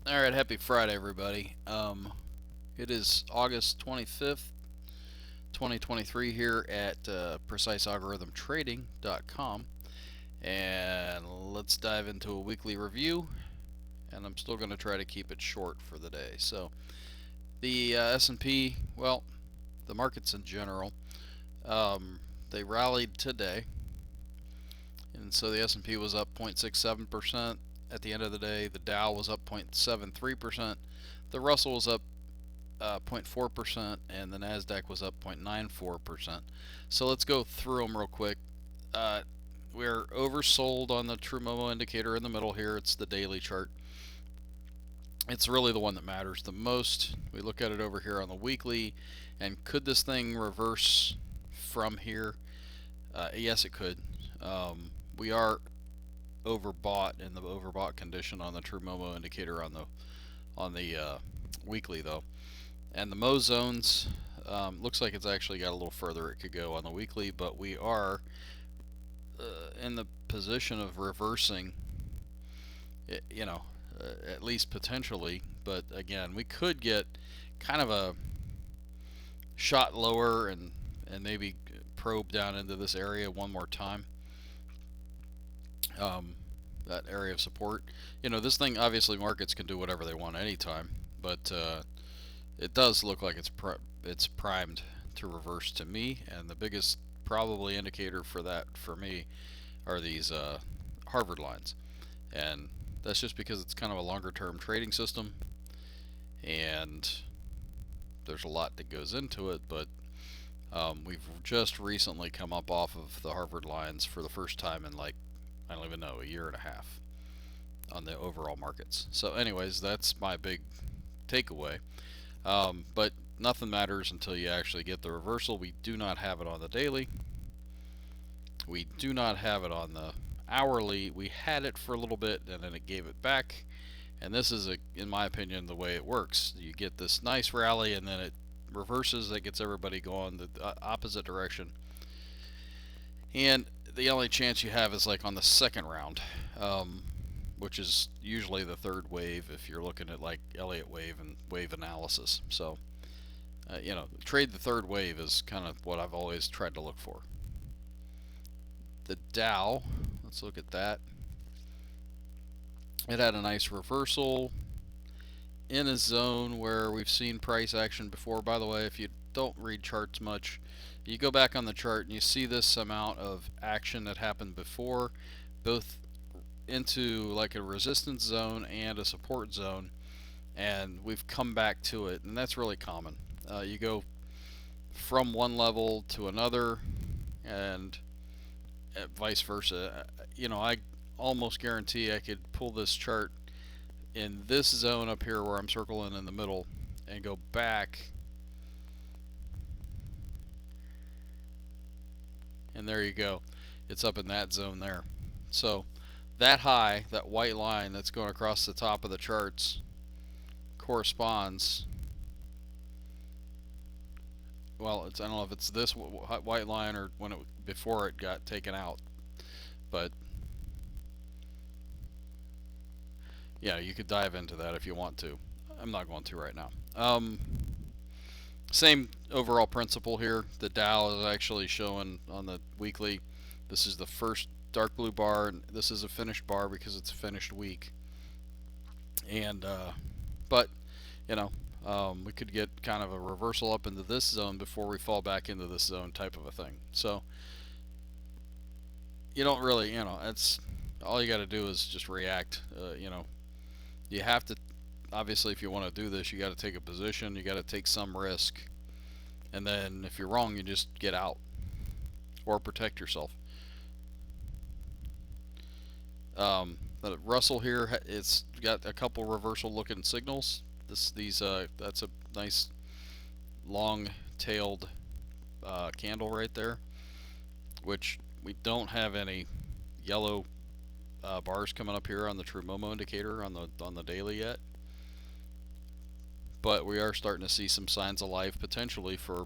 All right, happy Friday, everybody. It is August 25th, 2023 here at precisealgorithmtrading.com, and let's dive into a weekly review, and I'm still going to try to keep it short for the day. So, the S&P, well, the markets in general, they rallied today, and so the S&P was up 0.67% at the end of the day. The Dow was up 0.73%. The Russell was up 0.4%, and the Nasdaq was up 0.94%. So let's go through them real quick. We're oversold on the TrueMomo indicator in the middle here. It's the daily chart. It's really the one that matters the most. We look at it over here on the weekly, and could this thing reverse from here? Yes, it could. We are overbought in the overbought condition on the TrueMomo indicator on the weekly though. And the Mo zones, looks like it's actually got a little further it could go on the weekly, but we are in the position of reversing, you know, at least potentially. But again, we could get kind of a shot lower and maybe probe down into this area one more time. That area of support. This thing, obviously markets can do whatever they want anytime, but it does look like it's primed to reverse to me, and the biggest probably indicator for that for me are these Harvard lines, and that's just because it's kind of a longer term trading system, and there's a lot that goes into it, but we've just recently come up off of the Harvard lines for the first time in, like, I don't even know, a year and a half on the overall markets. So anyways, that's my big takeaway. But nothing matters until you actually get the reversal. We do not have it on the daily. We do not have it on the hourly. We had it for a little bit and then it gave it back. And this is, in my opinion, the way it works. You get this nice rally and then it reverses. That gets everybody going the opposite direction. And the only chance you have is like on the second round, which is usually the third wave if you're looking at like Elliott wave and wave analysis. So, trade the third wave is kind of what I've always tried to look for. The Dow, let's look at that. It had a nice reversal in a zone where we've seen price action before. By the way, if you don't read charts much, you go back on the chart and you see this amount of action that happened before, both into like a resistance zone and a support zone, and we've come back to it, and that's really common. You go from one level to another, and vice versa. I almost guarantee I could pull this chart in this zone up here where I'm circling in the middle and go back, and there you go. It's up in that zone there. So that high, that white line that's going across the top of the charts, corresponds. Well, I don't know if it's this white line or when before it got taken out, but yeah, you could dive into that if you want to. I'm not going to right now. Same overall principle here. The Dow is actually showing on the weekly. This is the first dark blue bar, and this is a finished bar because it's a finished week. And but we could get kind of a reversal up into this zone before we fall back into this zone type of a thing. So you don't really, it's all you got to do is just react. You have to, obviously, if you want to do this, you got to take a position, you got to take some risk, and then if you're wrong, you just get out or protect yourself. The Russell here, it's got a couple reversal looking signals. That's a nice long-tailed candle right there, which we don't have any yellow bars coming up here on the TrueMomo indicator on the daily yet, but we are starting to see some signs of life potentially for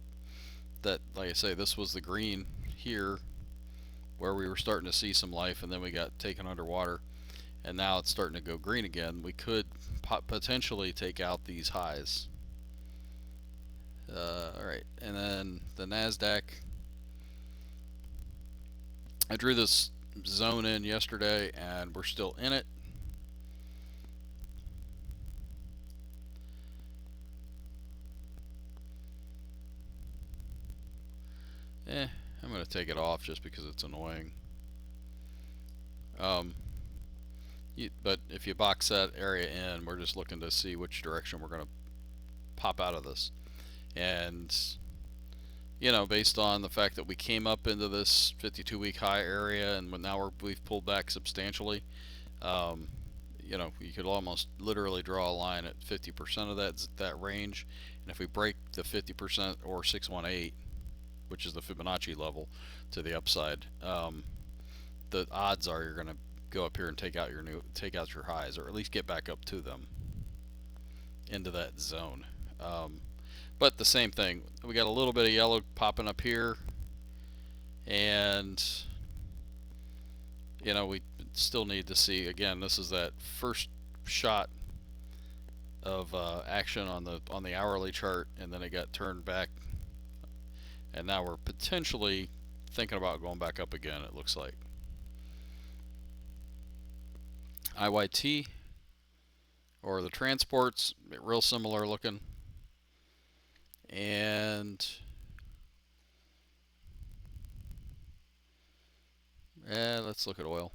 that. Like I say, this was the green here where we were starting to see some life, and then we got taken underwater. and now it's starting to go green again, we could potentially take out these highs. Alright, and then the NASDAQ. I drew this zone in yesterday and we're still in it. I'm going to take it off just because it's annoying. But if you box that area in, we're just looking to see which direction we're going to pop out of this. And based on the fact that we came up into this 52-week high area and now we've pulled back substantially, you could almost literally draw a line at 50% of that range. And if we break the 50% or 618, which is the Fibonacci level, to the upside, the odds are you're going to go up here and take out your highs, or at least get back up to them into that zone. But the same thing, we got a little bit of yellow popping up here, and we still need to see, again, this is that first shot of action on the hourly chart, and then it got turned back, and now we're potentially thinking about going back up again, it looks like. IYT, or the transports, real similar looking. And let's look at oil.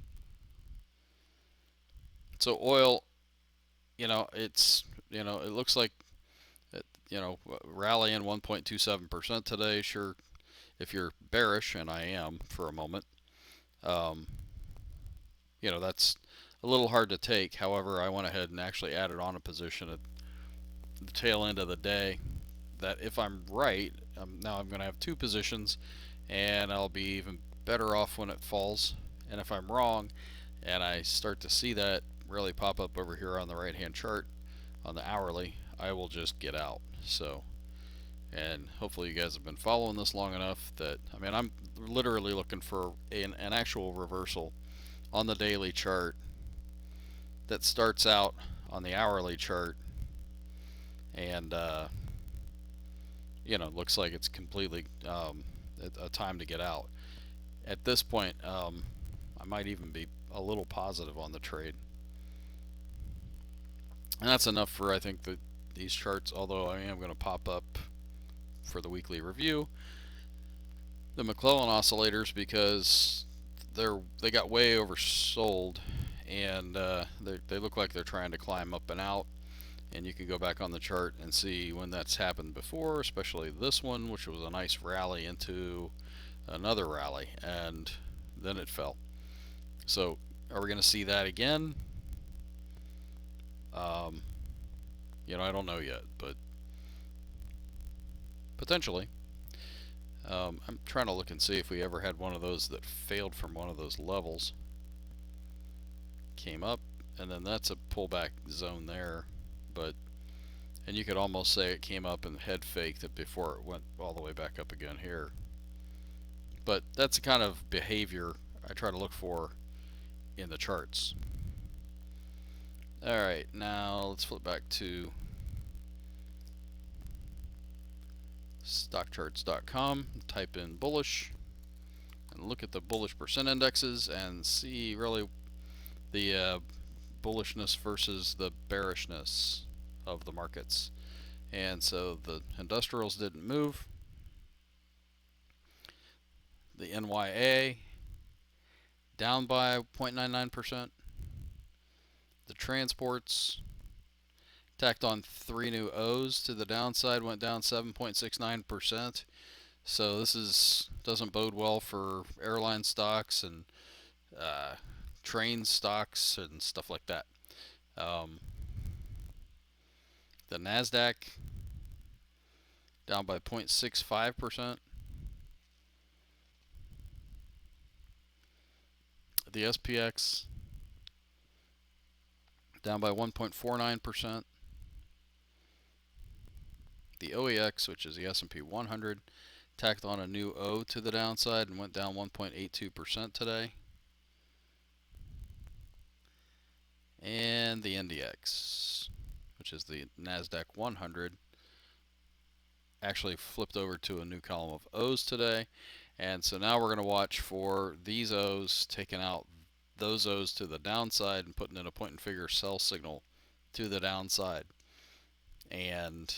So oil, it looks like rallying 1.27% today. Sure, if you're bearish, and I am for a moment, that's a little hard to take. However, I went ahead and actually added on a position at the tail end of the day that if I'm right, now I'm going to have two positions, and I'll be even better off when it falls. And if I'm wrong and I start to see that really pop up over here on the right hand chart on the hourly, I will just get out. So, and hopefully you guys have been following this long enough that, I'm literally looking for an actual reversal on the daily chart that starts out on the hourly chart and looks like it's completely a time to get out. At this point, I might even be a little positive on the trade. And that's enough for, I think, these charts, although I am going to pop up for the weekly review the McClellan oscillators, because they got way oversold, and they look like they're trying to climb up and out. And you can go back on the chart and see when that's happened before, especially this one, which was a nice rally into another rally, and then it fell. So are we going to see that again? I don't know yet, but potentially. I'm trying to look and see if we ever had one of those that failed from one of those levels. Came up, and then that's a pullback zone there, and you could almost say it came up and head faked it before it went all the way back up again here. But that's the kind of behavior I try to look for in the charts. Alright, now let's flip back to stockcharts.com, type in bullish, and look at the bullish percent indexes and see really the bullishness versus the bearishness of the markets. And so the industrials didn't move. The NYA down by 0.99%. The transports tacked on 3 new O's to the downside, went down 7.69%. So this doesn't bode well for airline stocks and train stocks and stuff like that. The NASDAQ down by 0.65%. The SPX down by 1.49%. The OEX, which is the S&P 100, tacked on a new O to the downside and went down 1.82% today. and the NDX, which is the NASDAQ 100, actually flipped over to a new column of O's today. And so now we're going to watch for these O's taking out those O's to the downside and putting in a point and figure sell signal to the downside. And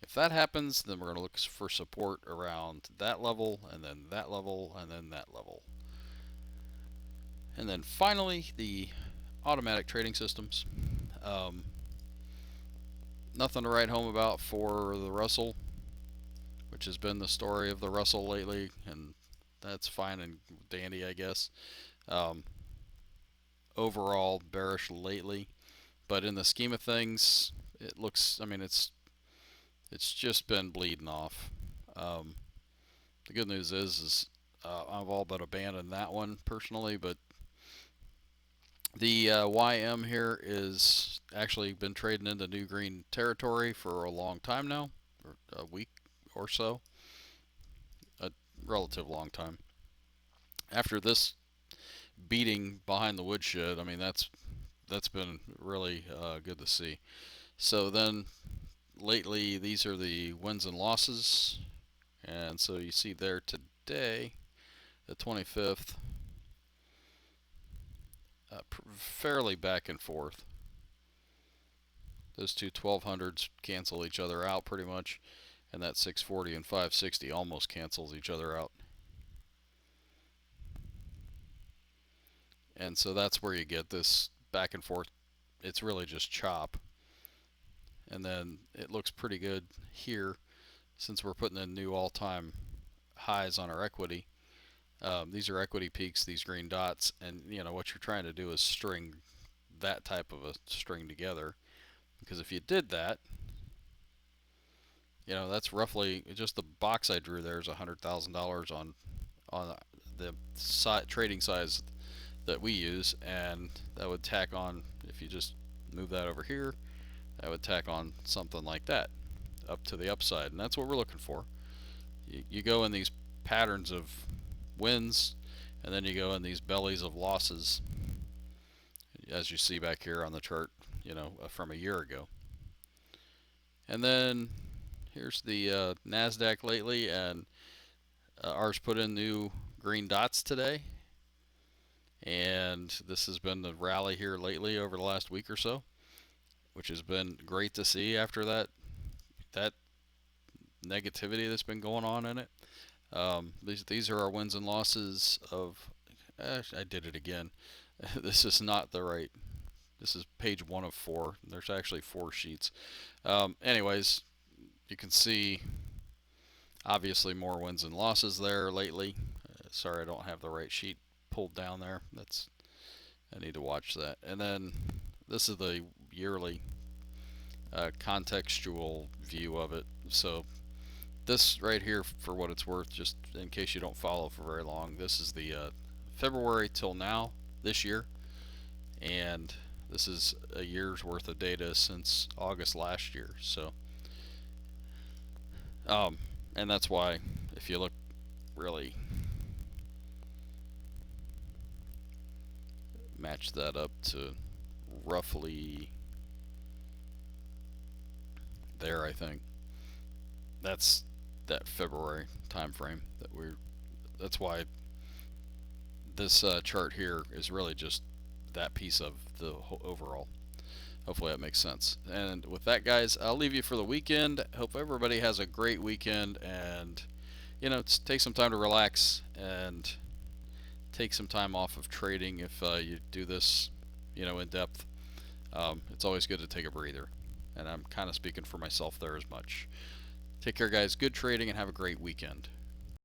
if that happens, then we're going to look for support around that level, and then that level, and then that level. And then finally, the automatic trading systems. Nothing to write home about for the Russell, which has been the story of the Russell lately, and that's fine and dandy, I guess. Overall, bearish lately, but in the scheme of things, it looks, I mean, it's just been bleeding off. The good news is I've all but abandoned that one personally, but the YM here is actually been trading into new green territory for a long time now, or a week or so, a relative long time. After this beating behind the woodshed, I mean, that's been really good to see. So then lately, these are the wins and losses, and so you see there today, the 25th, fairly back and forth. Those two 1200s cancel each other out pretty much, and that 640 and 560 almost cancels each other out. And so that's where you get this back and forth. It's really just chop. And then it looks pretty good here since we're putting in new all-time highs on our equity. These are equity peaks, these green dots, and you know what you're trying to do is string that type of a string together, because if you did that, you know, that's roughly just the box I drew there is $100,000 on the trading size that we use, and that would tack on, if you just move that over here, that would tack on something like that up to the upside, and that's what we're looking for. You go in these patterns of wins, and then you go in these bellies of losses, as you see back here on the chart, you know, from a year ago. And then here's the NASDAQ lately, and ours put in new green dots today, and this has been the rally here lately over the last week or so, which has been great to see after that negativity that's been going on in it. These are our wins and losses of, I did it again. This is not the right, this is page 1 of 4. There's actually 4 sheets. Anyways, you can see obviously more wins and losses there lately. Sorry, I don't have the right sheet pulled down there. I need to watch that. And then this is the yearly contextual view of it. So this right here, for what it's worth, just in case you don't follow for very long, this is the February till now this year, and this is a year's worth of data since August last year. So and that's why if you look really match that up to roughly there, I think that's that February time frame that's why this chart here is really just that piece of the overall. Hopefully that makes sense. And with that, guys, I'll leave you for the weekend. Hope everybody has a great weekend, and you know, take some time to relax and take some time off of trading if you do this, you know, in depth. It's always good to take a breather, and I'm kind of speaking for myself there as much. Take care, guys. Good trading, and have a great weekend.